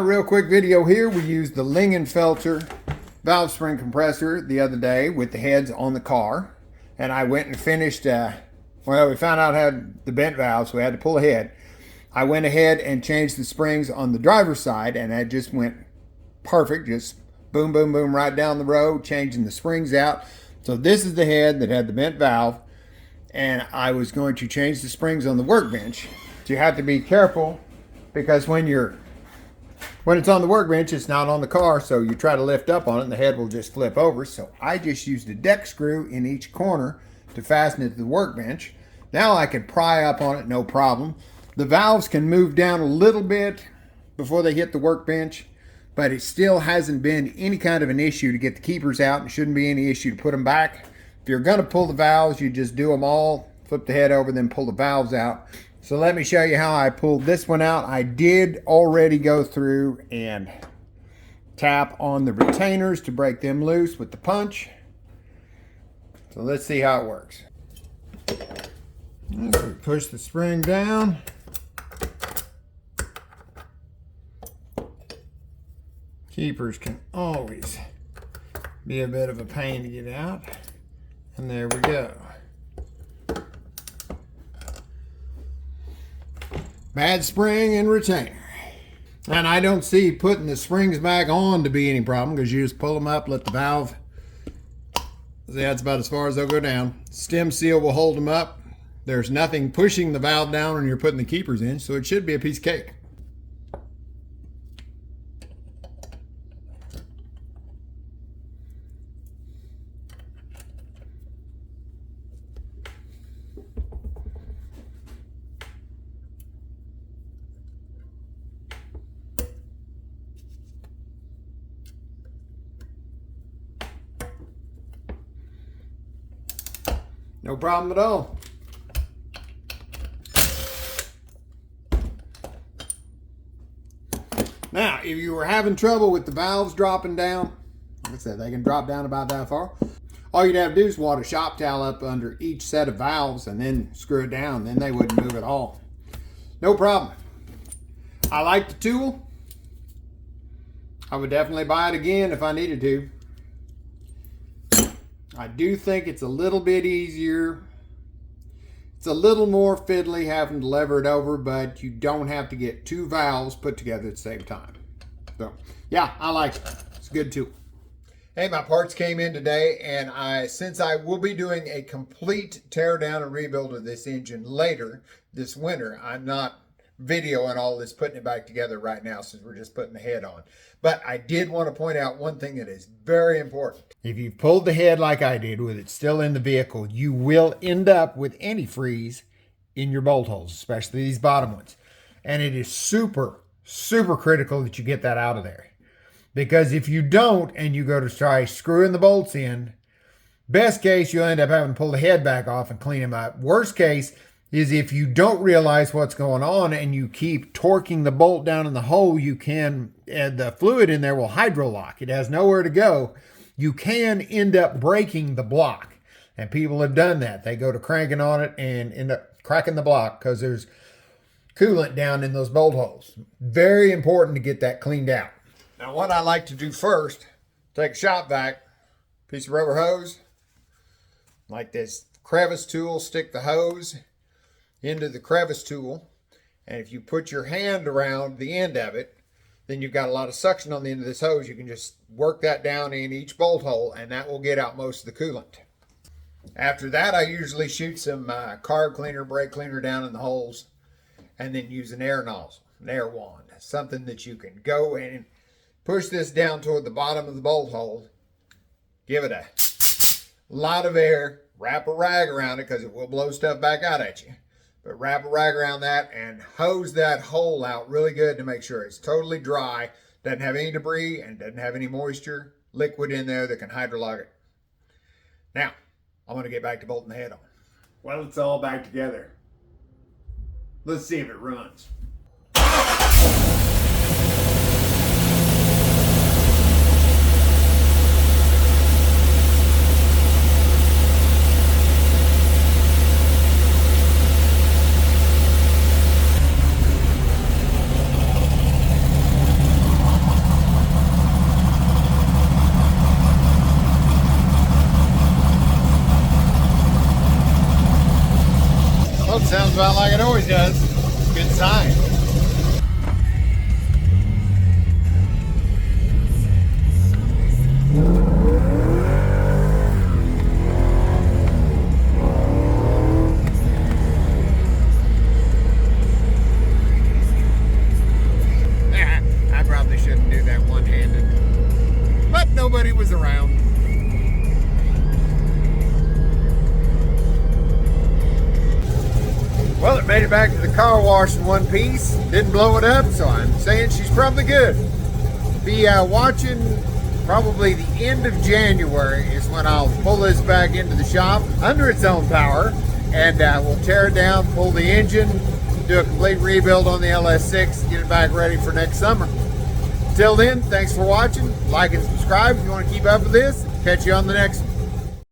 real quick video here. We used the Lingenfelter valve spring compressor the other day with the heads on the car. And I went and finished, well, we found out I had the bent valve, so we had to pull ahead. I went ahead and changed the springs on the driver's side, and that just went perfect. Just boom, boom, boom, right down the road, changing the springs out. So this is the head that had the bent valve, and I was going to change the springs on the workbench. So you have to be careful, because when it's on the workbench, it's not on the car, so you try to lift up on it and the head will just flip over. So I just used a deck screw in each corner to fasten it to the workbench. Now I can pry up on it, no problem. The valves can move down a little bit before they hit the workbench, but it still hasn't been any kind of an issue to get the keepers out, and shouldn't be any issue to put them back. If you're gonna pull the valves, you just do them all, flip the head over, then pull the valves out. So let me show you how I pulled this one out. I did already go through and tap on the retainers to break them loose with the punch. So let's see how it works. So we push the spring down. Keepers can always be a bit of a pain to get out. And there we go. Bad spring and retainer. And I don't see putting the springs back on to be any problem, because you just pull them up, let the valve, that's about as far as they'll go down. Stem seal will hold them up. There's nothing pushing the valve down when you're putting the keepers in, so it should be a piece of cake. No problem at all. Now, if you were having trouble with the valves dropping down, like I said, they can drop down about that far. All you'd have to do is wad a shop towel up under each set of valves and then screw it down. Then they wouldn't move at all. No problem. I like the tool. I would definitely buy it again if I needed to. I do think it's a little bit easier. It's a little more fiddly having to lever it over, but you don't have to get two valves put together at the same time. So yeah, I like it. It's a good tool. Hey, my parts came in today, and since I will be doing a complete tear down and rebuild of this engine later this winter, I'm not videoing all this, putting it back together right now, since we're just putting the head on. But I did want to point out one thing that is very important. If you've pulled the head like I did with it still in the vehicle, you will end up with antifreeze in your bolt holes, especially these bottom ones. And it is super, super critical that you get that out of there. Because if you don't, and you go to try screwing the bolts in, best case, you'll end up having to pull the head back off and clean them up. Worst case is if you don't realize what's going on and you keep torquing the bolt down in the hole, you can, the fluid in there will hydrolock. It has nowhere to go. You can end up breaking the block. And people have done that. They go to cranking on it and end up cracking the block because there's coolant down in those bolt holes. Very important to get that cleaned out. Now, what I like to do first, take a shop vac, piece of rubber hose, like this crevice tool, stick the hose into the crevice tool, and if you put your hand around the end of it, then you've got a lot of suction on the end of this hose. You can just work that down in each bolt hole, and that will get out most of the coolant. After that, I usually shoot some carb cleaner, brake cleaner down in the holes, and then use an air nozzle, an air wand, something that you can go and push this down toward the bottom of the bolt hole, give it a lot of air, wrap a rag around it because it will blow stuff back out at you. But wrap a rag around that and hose that hole out really good to make sure it's totally dry, doesn't have any debris, and doesn't have any moisture, liquid in there that can hydrolock it. Now, I'm going to get back to bolting the head on. Well, it's all back together. Let's see if it runs. sounds about like it always does. Good sign. I probably shouldn't do that one-handed, but nobody was around. Well, it made it back to the car wash in one piece. Didn't blow it up, so I'm saying she's probably good. Be watching probably the end of January is when I'll pull this back into the shop under its own power, and we'll tear it down, pull the engine, do a complete rebuild on the LS6, get it back ready for next summer. Till then, thanks for watching. Like and subscribe if you want to keep up with this. Catch you on the next one.